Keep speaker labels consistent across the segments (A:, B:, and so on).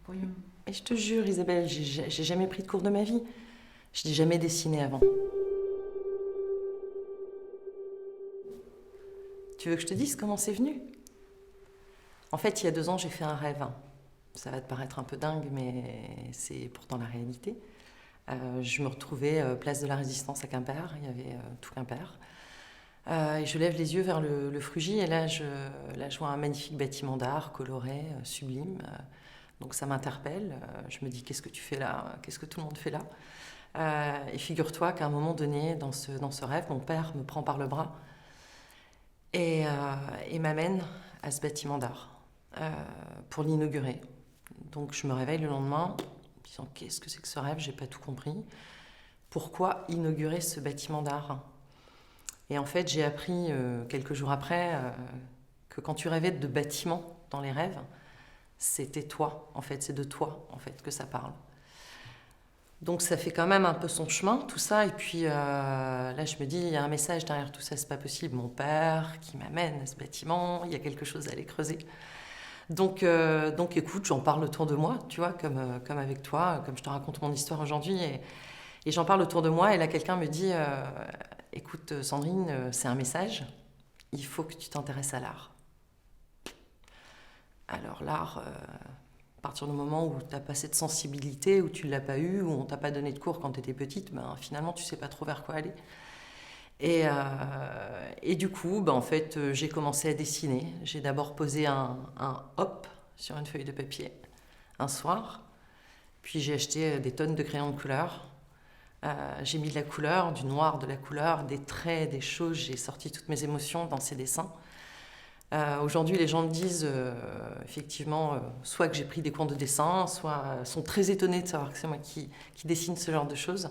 A: Oui. Et je te jure, Isabelle, j'ai jamais pris de cours de ma vie. Je n'ai jamais dessiné avant. Tu veux que je te dise comment c'est venu? En fait, il y a 2 ans, j'ai fait un rêve. Ça va te paraître un peu dingue, mais c'est pourtant la réalité. Je me retrouvais place de la Résistance à Quimper, il y avait tout Quimper. Et je lève les yeux vers le Frugy, et là, je vois un magnifique bâtiment d'art, coloré, sublime. Donc ça m'interpelle. Je me dis, qu'est-ce que tu fais là? Qu'est-ce que tout le monde fait là? Et figure-toi qu'à un moment donné, dans ce rêve, mon père me prend par le bras et m'amène à ce bâtiment d'art euh, pour l'inaugurer. Donc je me réveille le lendemain en me disant, qu'est-ce que c'est que ce rêve? J'ai pas tout compris. Pourquoi inaugurer ce bâtiment d'art? Et en fait, j'ai appris quelques jours après que quand tu rêvais de bâtiments dans les rêves, c'était toi, en fait, c'est de toi, en fait, que ça parle. Donc ça fait quand même un peu son chemin, tout ça. Et puis là, je me dis, il y a un message derrière tout ça, c'est pas possible. Mon père qui m'amène à ce bâtiment, il y a quelque chose à aller creuser. Donc écoute, j'en parle autour de moi, tu vois, comme avec toi, comme je te raconte mon histoire aujourd'hui. Et j'en parle autour de moi, et là, quelqu'un me dit, écoute, Sandrine, c'est un message, il faut que tu t'intéresses à l'art. Alors l'art, à partir du moment où tu n'as pas cette sensibilité, où tu ne l'as pas eu, où on t'a pas donné de cours quand tu étais petite, ben, finalement tu sais pas trop vers quoi aller. Et du coup, ben, en fait, j'ai commencé à dessiner. J'ai d'abord posé un hop sur une feuille de papier un soir, puis j'ai acheté des tonnes de crayons de couleur. J'ai mis de la couleur, du noir, de la couleur, des traits, des choses. J'ai sorti toutes mes émotions dans ces dessins. Aujourd'hui, les gens me disent effectivement soit que j'ai pris des cours de dessin, soit sont très étonnés de savoir que c'est moi qui dessine ce genre de choses.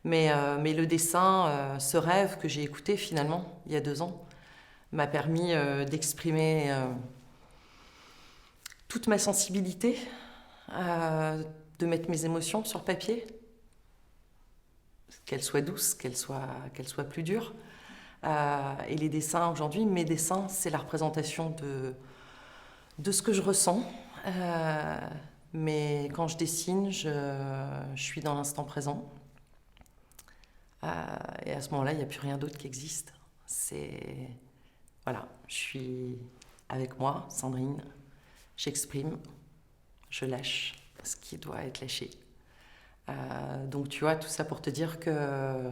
A: Mais le dessin, ce rêve que j'ai écouté finalement il y a 2 ans, m'a permis d'exprimer toute ma sensibilité, de mettre mes émotions sur papier, qu'elles soient douces, qu'elles soient plus dures. Et les dessins aujourd'hui, mes dessins, c'est la représentation de ce que je ressens. Euh, mais quand je dessine, je suis dans l'instant présent. Et à ce moment-là, il n'y a plus rien d'autre qui existe. C'est. Voilà, je suis avec moi, Sandrine, j'exprime, je lâche ce qui doit être lâché. Donc tu vois, tout ça pour te dire que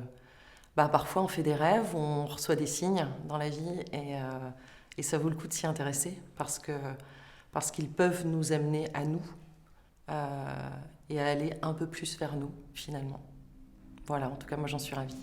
A: bah, parfois on fait des rêves, on reçoit des signes dans la vie et ça vaut le coup de s'y intéresser parce qu'ils peuvent nous amener à nous et à aller un peu plus vers nous finalement. Voilà, en tout cas moi j'en suis ravie.